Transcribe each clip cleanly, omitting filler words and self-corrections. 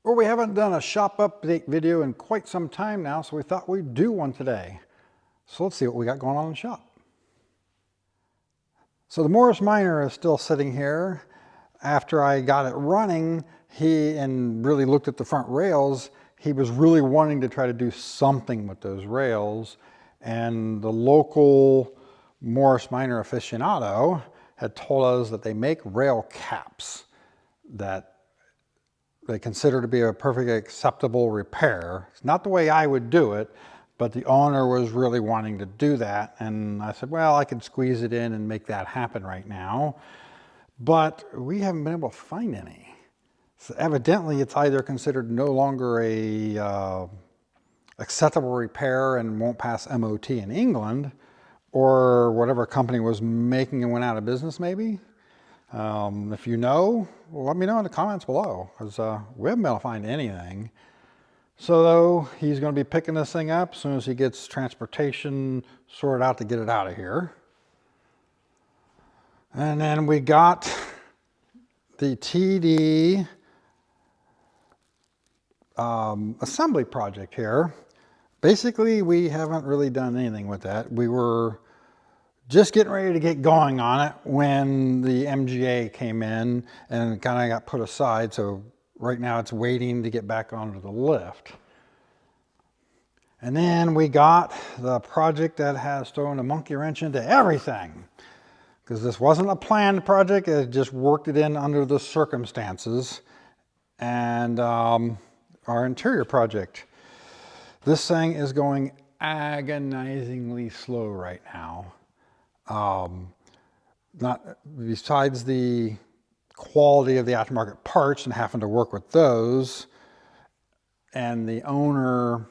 Well, we haven't done a shop update video in quite some time now, so we thought we'd do one today. So let's see what we got going on in the shop. So the Morris Minor is still sitting here. After I got it running, and really looked at the front rails, he was really wanting to try to do something with those rails. And the local Morris Minor aficionado had told us that they make rail caps that they consider to be a perfectly acceptable repair. It's not the way I would do it, but the owner was really wanting to do that. And I said, well, I could squeeze it in and make that happen right now. But we haven't been able to find any. So evidently it's either considered no longer a acceptable repair and won't pass MOT in England, or whatever company was making it went out of business maybe. If you know, let me know in the comments below, because we haven't been able to find anything. So though, he's going to be picking this thing up as soon as he gets transportation sorted out to get it out of here. And then we got the TD assembly project here. Basically, we haven't really done anything with that. We were just getting ready to get going on it when the MGA came in and kind of got put aside. So right now it's waiting to get back onto the lift. And then we got the project that has thrown a monkey wrench into everything, because this wasn't a planned project. It just worked it in under the circumstances. And our interior project. This thing is going agonizingly slow right now. Not besides the quality of the aftermarket parts and having to work with those, and the owner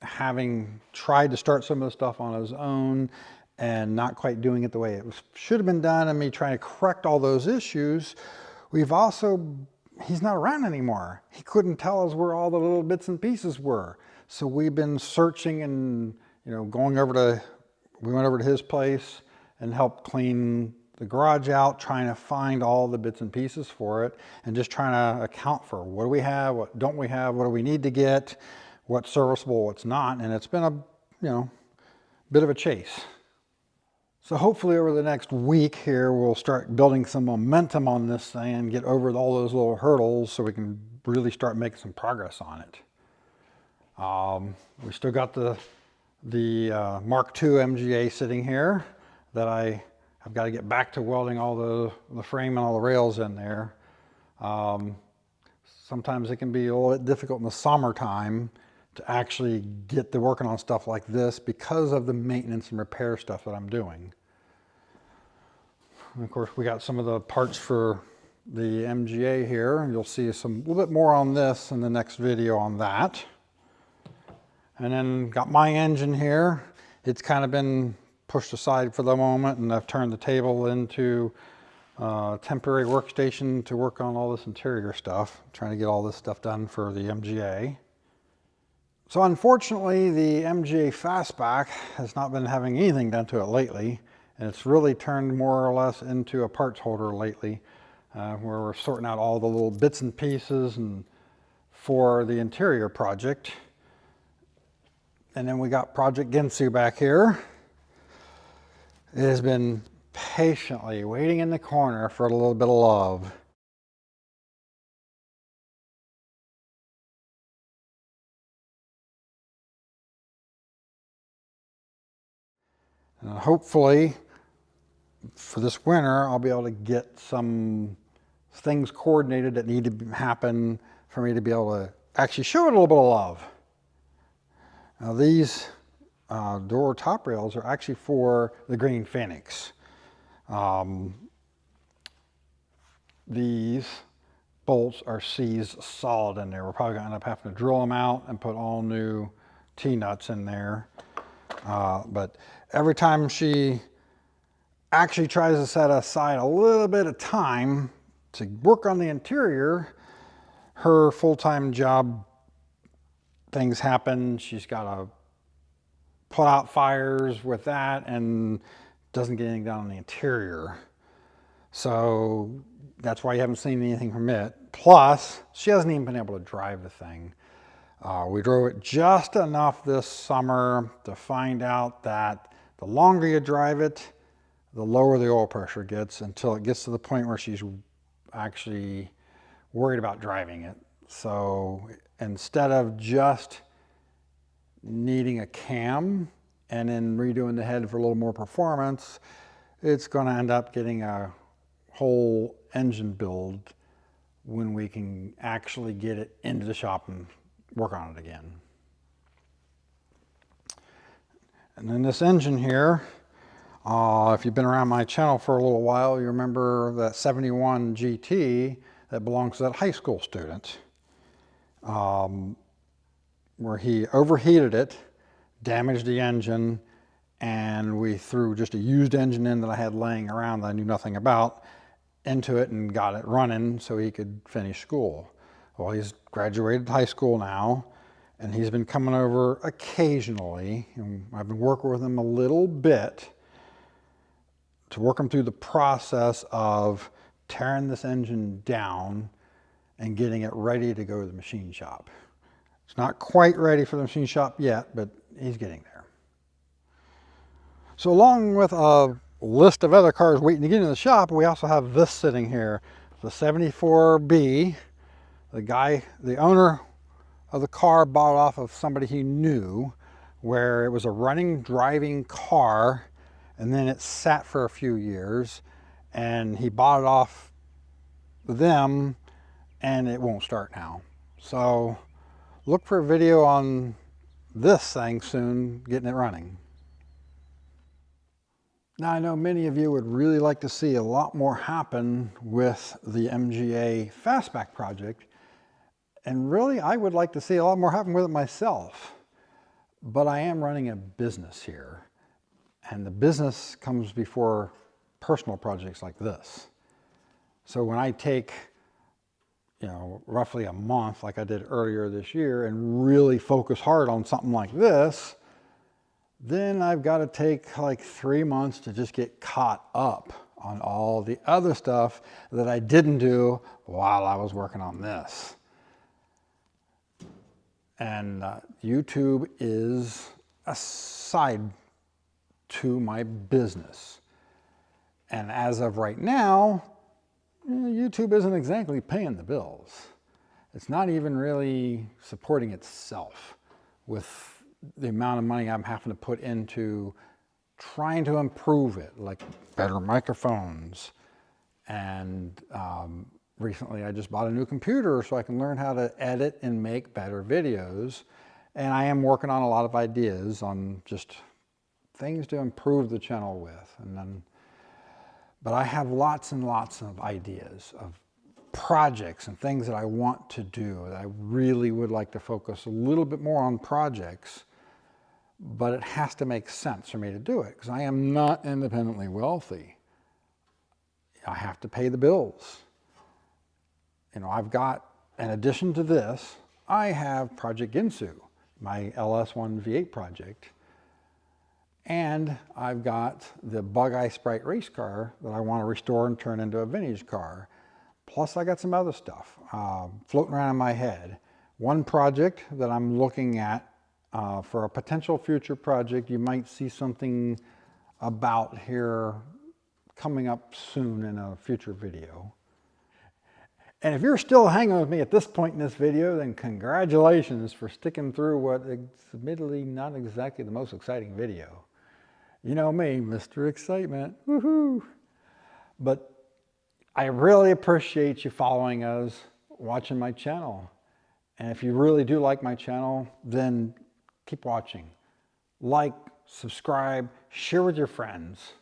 having tried to start some of the stuff on his own and not quite doing it the way it should have been done, and me trying to correct all those issues. He's not around anymore. He couldn't tell us where all the little bits and pieces were. So we've been searching and, we went over to his place and helped clean the garage out, trying to find all the bits and pieces for it, and just trying to account for what do we have, what don't we have, what do we need to get, what's serviceable, what's not. And it's been a, bit of a chase. So hopefully over the next week here, we'll start building some momentum on this thing and get over all those little hurdles so we can really start making some progress on it. We still got the Mark II MGA sitting here that I've got to get back to welding all the frame and all the rails in there. Sometimes it can be a little bit difficult in the summertime to actually get to working on stuff like this because of the maintenance and repair stuff that I'm doing. And of course, we got some of the parts for the MGA here, and you'll see a little bit more on this in the next video on that. And then got my engine here. It's kind of been pushed aside for the moment, and I've turned the table into a temporary workstation to work on all this interior stuff, trying to get all this stuff done for the MGA. So unfortunately, the MGA Fastback has not been having anything done to it lately, and it's really turned more or less into a parts holder lately, where we're sorting out all the little bits and pieces and for the interior project. And then we got Project Ginsu back here. It has been patiently waiting in the corner for a little bit of love. And hopefully, for this winter, I'll be able to get some things coordinated that need to happen for me to be able to actually show it a little bit of love. Now these door top rails are actually for the Green Phoenix. These bolts are seized solid in there. We're probably going to end up having to drill them out and put all new T-nuts in there. But every time she actually tries to set aside a little bit of time to work on the interior, her full-time job things happen. She's got to put out fires with that and doesn't get anything done on the interior. So that's why you haven't seen anything from it. Plus, she hasn't even been able to drive the thing. We drove it just enough this summer to find out that the longer you drive it, the lower the oil pressure gets until it gets to the point where she's actually worried about driving it. So instead of just needing a cam and then redoing the head for a little more performance, it's going to end up getting a whole engine build when we can actually get it into the shop and work on it again. And then this engine here, if you've been around my channel for a little while, you remember that 71 GT that belongs to that high school student, where he overheated it, damaged the engine, and we threw just a used engine in that I had laying around that I knew nothing about into it and got it running so he could finish school. Well, he's graduated high school now, and he's been coming over occasionally, and I've been working with him a little bit to work him through the process of tearing this engine down and getting it ready to go to the machine shop. It's not quite ready for the machine shop yet, but he's getting there. So along with a list of other cars waiting to get into the shop, we also have this sitting here, the 74B. The owner of the car bought off of somebody he knew, where it was a running, driving car, and then it sat for a few years, and he bought it off them, and it won't start now. So look for a video on this thing soon, getting it running. Now, I know many of you would really like to see a lot more happen with the MGA Fastback project, and really I would like to see a lot more happen with it myself. But I am running a business here, and the business comes before personal projects like this. So when I take, roughly a month like I did earlier this year and really focus hard on something like this, then I've got to take like 3 months to just get caught up on all the other stuff that I didn't do while I was working on this. And YouTube is a side to my business. And as of right now, YouTube isn't exactly paying the bills. It's not even really supporting itself with the amount of money I'm having to put into trying to improve it, like better microphones. And recently I just bought a new computer so I can learn how to edit and make better videos. And I am working on a lot of ideas on just things to improve the channel with. But I have lots and lots of ideas of projects and things that I want to do. I really would like to focus a little bit more on projects, but it has to make sense for me to do it because I am not independently wealthy. I have to pay the bills. I've got, in addition to this, I have Project Ginsu, my LS1 V8 project. And I've got the Bug Eye Sprite race car that I want to restore and turn into a vintage car. Plus I got some other stuff floating around in my head. One project that I'm looking at for a potential future project, you might see something about here coming up soon in a future video. And if you're still hanging with me at this point in this video, then congratulations for sticking through what is admittedly not exactly the most exciting video. You know me, Mr. Excitement, woohoo! But I really appreciate you following us, watching my channel. And if you really do like my channel, then keep watching. Like, subscribe, share with your friends.